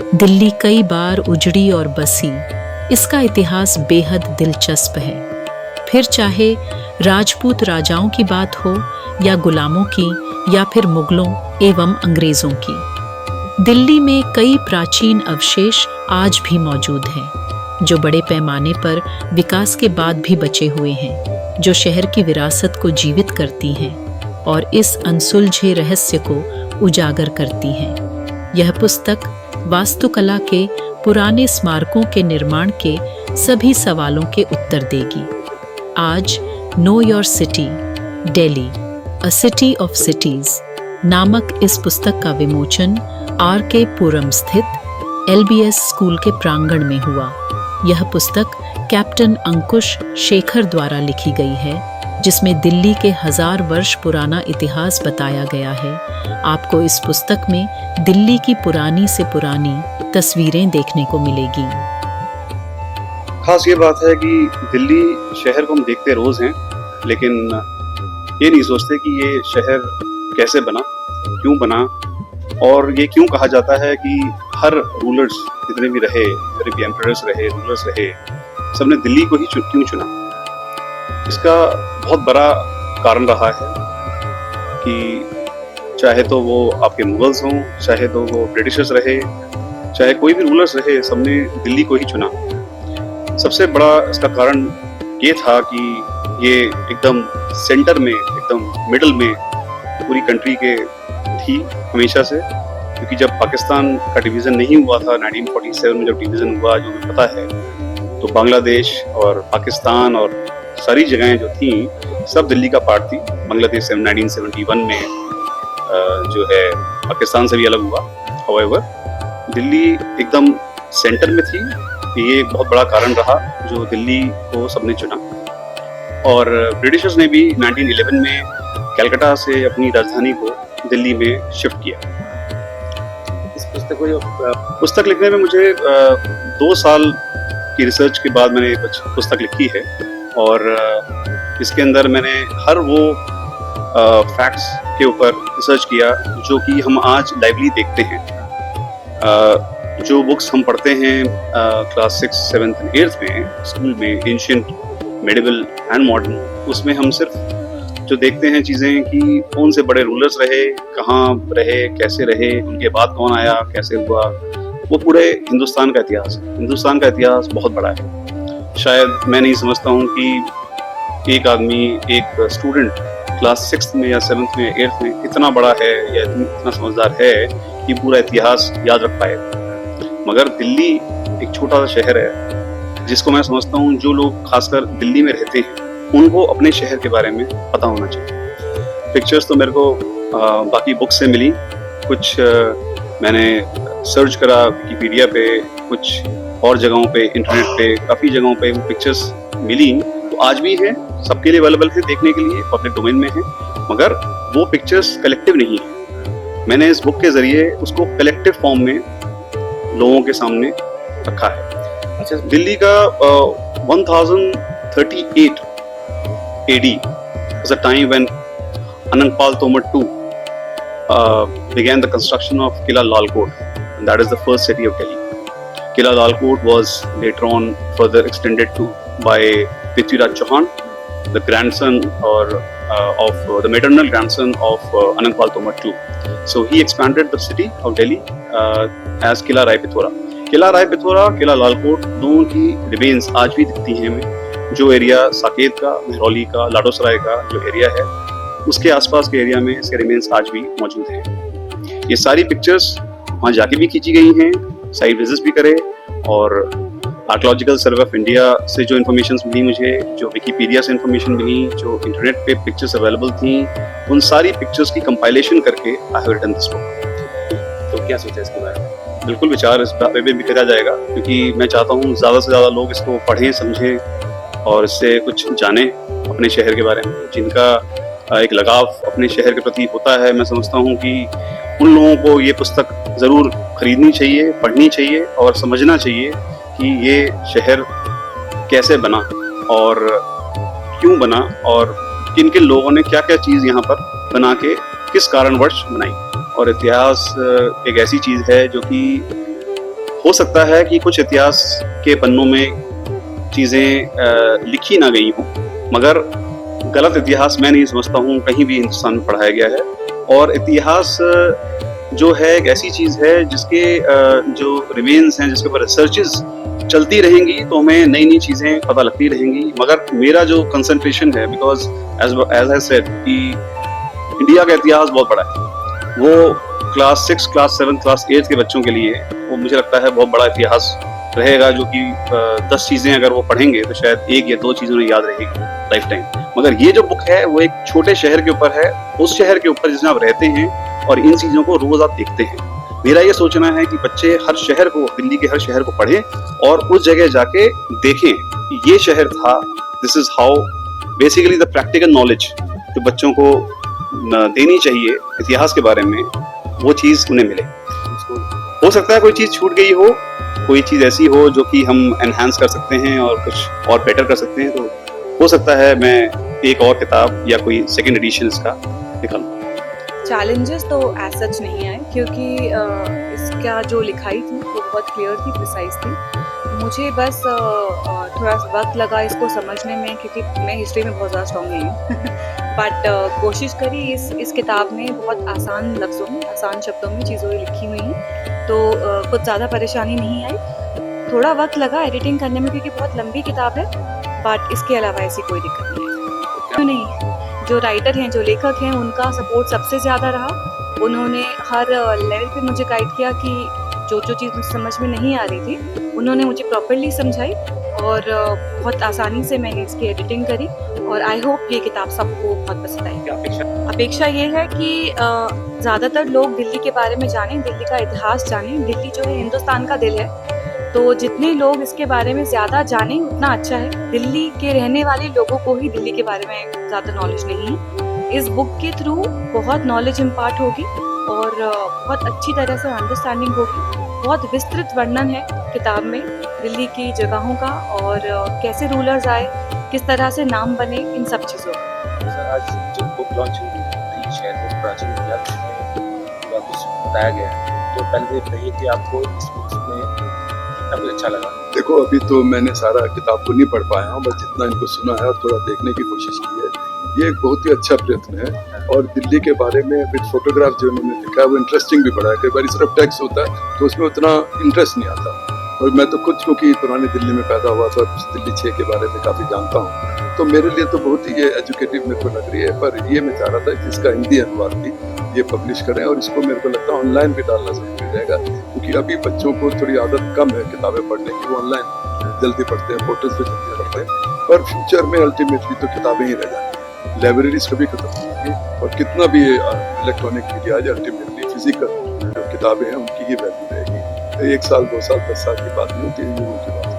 दिल्ली कई बार उजड़ी और बसी, इसका इतिहास बेहद दिलचस्प है। फिर चाहे राजपूत राजाओं की बात हो या गुलामों की या फिर मुगलों एवं अंग्रेजों की, दिल्ली में कई प्राचीन अवशेष आज भी मौजूद हैं, जो बड़े पैमाने पर विकास के बाद भी बचे हुए हैं, जो शहर की विरासत को जीवित करती हैं और इस अनसुलझे रहस्य को उजागर करती हैं। यह पुस्तक वास्तुकला के पुराने स्मारकों के निर्माण के सभी सवालों के उत्तर देगी। आज know your city, Delhi, a city of cities नामक इस पुस्तक का विमोचन आर.के. पुरम स्थित एलबीएस स्कूल के प्रांगण में हुआ। यह पुस्तक कैप्टन अंकुश शेखर द्वारा लिखी गई है, जिसमें दिल्ली के 1000 वर्ष पुराना इतिहास बताया गया है। आपको इस पुस्तक में दिल्ली की पुरानी से पुरानी तस्वीरें देखने को मिलेगी। खास ये बात है कि दिल्ली शहर को हम देखते रोज हैं, लेकिन ये नहीं सोचते कि ये शहर कैसे बना, क्यों बना, और ये क्यों कहा जाता है कि हर रूलर्स जितने भी रहे, जितने भी एम्परर्स रहे, रूलर्स रहे, सबने दिल्ली को ही क्यों चुना। इसका बहुत बड़ा कारण रहा है कि चाहे तो वो आपके मुगल्स हों, चाहे तो वो ब्रिटिशर्स रहे, चाहे कोई भी रूलर्स रहे, सबने दिल्ली को ही चुना। सबसे बड़ा इसका कारण ये था कि ये एकदम सेंटर में, एकदम मिडल में पूरी कंट्री के थी हमेशा से, क्योंकि जब पाकिस्तान का डिवीज़न नहीं हुआ था 1947 में, जब डिवीज़न हुआ, जो मुझे पता है, तो बांग्लादेश और पाकिस्तान और सारी जगहें जो थी सब दिल्ली का पार्ट थी। बांग्लादेश 1971 में जो है पाकिस्तान से भी अलग हुआ। हाउएवर दिल्ली एकदम सेंटर में थी। ये एक बहुत बड़ा कारण रहा जो दिल्ली को सबने चुना। और ब्रिटिशर्स ने भी 1911 में कलकत्ता से अपनी राजधानी को दिल्ली में शिफ्ट किया। इस पुस्तक लिखने में मुझे 2 साल की रिसर्च के बाद मैंने पुस्तक लिखी है, और इसके अंदर मैंने हर वो फैक्ट्स के ऊपर रिसर्च किया जो कि हम आज लाइवली देखते हैं। जो बुक्स हम पढ़ते हैं क्लास 6, 7 और 8 में स्कूल में, एंशिएंट, मेडिवल एंड मॉडर्न, उसमें हम सिर्फ जो देखते हैं चीज़ें कि कौन से बड़े रूलर्स रहे, कहाँ रहे, कैसे रहे, उनके बाद कौन आया, कैसे हुआ, वो पूरे हिंदुस्तान का इतिहास है। हिंदुस्तान का इतिहास बहुत बड़ा है। शायद मैं नहीं समझता हूँ कि एक आदमी, एक स्टूडेंट क्लास 6 में या 7 में, 8 में इतना बड़ा है या इतना समझदार है कि पूरा इतिहास याद रख पाए। मगर दिल्ली एक छोटा सा शहर है, जिसको मैं समझता हूँ जो लोग खासकर दिल्ली में रहते हैं उनको अपने शहर के बारे में पता होना चाहिए। पिक्चर्स तो मेरे को बाकी बुक्स से मिली, कुछ मैंने सर्च करा विकिपीडिया पे, कुछ और जगहों पे, इंटरनेट पे, काफ़ी जगहों पे वो पिक्चर्स मिली। तो आज भी है, सबके लिए अवेलेबल थे देखने के लिए, पब्लिक डोमेन में है, मगर वो पिक्चर्स कलेक्टिव नहीं है। मैंने इस बुक के ज़रिए उसको कलेक्टिव फॉर्म में लोगों के सामने रखा है। अच्छा, दिल्ली का 1038 AD was a time when Anandpal Tomar II began the construction of Kila Lal Kot, and that is the first city of Delhi. Kila Lal Kot was later on further extended to by Prithviraj Chauhan, the grandson of the maternal grandson of Anandpal Tomar II. So he expanded the city of Delhi as Kila Rai Pithora. Qila Rai Pithora, Qila Lal coat, दोनों की remains आज भी दिखती हैं हमें। जो area Saket का, महरौली का, लाडोसराय का जो एरिया है, उसके आसपास के एरिया में इसके रिमेन्स आज भी मौजूद हैं। ये सारी पिक्चर्स वहाँ जाके भी खींची गई हैं, साइट विजिट्स भी करे, और आर्कियोलॉजिकल सर्वे ऑफ इंडिया से जो इन्फॉर्मेशन मिली मुझे, जो विकिपीडिया से इन्फॉर्मेशन मिली, जो इंटरनेट पे पिक्चर्स अवेलेबल थी, उन सारी पिक्चर्स की कंपाइलेशन करके I have written this book. तो क्या सोचा इसके बारे में? बिल्कुल विचार इस बारे में भी करा जाएगा, क्योंकि मैं चाहता हूँ ज़्यादा से ज़्यादा लोग इसको पढ़ें, समझें और इससे कुछ जानें अपने शहर के बारे में। जिनका एक लगाव अपने शहर के प्रति होता है, मैं समझता हूँ कि उन लोगों को ये पुस्तक ज़रूर खरीदनी चाहिए, पढ़नी चाहिए और समझना चाहिए कि ये शहर कैसे बना और क्यों बना, और किन किन लोगों ने क्या क्या चीज़ यहाँ पर बना के किस कारणवश बनाई। और इतिहास एक ऐसी चीज़ है जो कि हो सकता है कि कुछ इतिहास के पन्नों में चीज़ें लिखी ना गई हों, मगर गलत इतिहास मैं नहीं समझता हूँ कहीं भी हिंदुस्तान में पढ़ाया गया है। और इतिहास जो है एक ऐसी चीज़ है जिसके जो रिमेन्स हैं, जिसके ऊपर रिसर्चेस चलती रहेंगी तो हमें नई नई चीज़ें पता लगती रहेंगी। मगर मेरा जो कंसंट्रेशन है, बिकॉज एज आई सेड कि इंडिया का इतिहास बहुत बड़ा है, वो क्लास 6, क्लास 7, क्लास 8 के बच्चों के लिए वो मुझे लगता है बहुत बड़ा इतिहास रहेगा, जो कि 10 चीज़ें अगर वो पढ़ेंगे तो शायद 1 या 2 चीज़ें उन्हें याद रहेगी लाइफ टाइम। मगर ये जो बुक है वो एक छोटे शहर के ऊपर है, उस शहर के ऊपर जिसमें आप रहते हैं और इन चीज़ों को रोज़ आप देखते हैं। मेरा ये सोचना है कि बच्चे हर शहर को, दिल्ली के हर शहर को पढ़ें और उस जगह जाके देखें कि ये शहर था, this is how, basically the practical knowledge जो बच्चों को देनी चाहिए इतिहास के बारे में, वो चीज़ उन्हें मिले। हो सकता है कोई चीज़ छूट गई हो, कोई चीज़ ऐसी हो जो कि हम एनहांस कर सकते हैं और कुछ और बेटर कर सकते हैं, तो हो सकता है मैं एक और किताब या कोई सेकंड एडिशन इसका निकालूं। चैलेंजेस तो एज सच नहीं आए, क्योंकि इसका जो लिखाई थी वो बहुत क्लियर थी, प्रिसाइज थी। मुझे बस थोड़ा सा वक्त लगा इसको समझने में, क्योंकि मैं हिस्ट्री में बहुत ज़्यादा स्ट्रॉन्ग नहीं हूँ बट कोशिश करी इस किताब में बहुत आसान लफ्ज़ों में, आसान शब्दों में चीज़ों लिखी हुई हैं, तो कुछ ज़्यादा परेशानी नहीं आई। थोड़ा वक्त लगा एडिटिंग करने में, क्योंकि बहुत लंबी किताब है, बट इसके अलावा ऐसी कोई दिक्कत नहीं है। क्यों नहीं, जो राइटर हैं, जो लेखक हैं, उनका सपोर्ट सबसे ज़्यादा रहा। उन्होंने हर लेवल पे मुझे गाइड किया कि जो चीज़ मुझे समझ में नहीं आ रही थी उन्होंने मुझे प्रॉपर्ली समझाई और बहुत आसानी से मैंने इसकी एडिटिंग करी, और आई होप ये किताब सबको बहुत पसंद आएगी। अपेक्षा ये है कि ज़्यादातर लोग दिल्ली के बारे में जानें, दिल्ली का इतिहास जानें। दिल्ली जो है हिंदुस्तान का दिल है, तो जितने लोग इसके बारे में ज़्यादा जानें उतना अच्छा है। दिल्ली के रहने वाले लोगों को ही दिल्ली के बारे में ज़्यादा नॉलेज नहीं है। इस बुक के थ्रू बहुत नॉलेज इम्पार्ट होगी और बहुत अच्छी तरह से अंडरस्टैंडिंग होगी। बहुत विस्तृत वर्णन है किताब में दिल्ली की जगहों का, और कैसे रूलर्स आए, किस तरह से नाम बने, इन सब चीज़ों का। सर, आज जो बुक लॉन्च हुई दिल्ली शहर में प्राचीन इतिहास में पूरा कुछ बताया गया है, तो पहले बताइए कि आपको इस बुक में कितना कुछ अच्छा लगा। देखो, अभी तो मैंने सारा किताब को नहीं पढ़ पाया हूँ, बस जितना इनको सुना है और थोड़ा देखने की कोशिश की है। ये एक बहुत ही अच्छा प्रयत्न है, और दिल्ली के बारे में विद फोटोग्राफ जो उन्होंने लिखा है वो इंटरेस्टिंग भी बड़ा है। कई बार सिर्फ टेक्स्ट होता है तो उसमें उतना इंटरेस्ट नहीं आता, और मैं तो खुद क्योंकि पुरानी दिल्ली में पैदा हुआ था, दिल्ली 6 के बारे में काफ़ी जानता हूँ, तो मेरे लिए तो बहुत ही ये एजुकेटिव मेरे को लग रही है। पर ये मैं चाह रहा था कि इसका हिंदी अनुवाद भी ये पब्लिश करें, और इसको मेरे को लगता है ऑनलाइन भी डालना ज़रूरी रहेगा, क्योंकि अभी बच्चों को थोड़ी आदत कम है किताबें पढ़ने की, वो ऑनलाइन जल्दी पढ़ते हैं, पोर्टल्स पे जल्दी पढ़ते हैं। पर फ्यूचर में अल्टीमेटली तो किताबें ही रह जाएंगी, लाइब्रेरीज कभी खत्म नहीं होगी, और कितना भी इलेक्ट्रॉनिक मीडिया है, अल्टीमेटली फिजिकल जो किताबें हैं उनकी ही वैल्यू रहेगी। 1 साल, 2 साल, 10 साल की बात नहीं होती है, की बात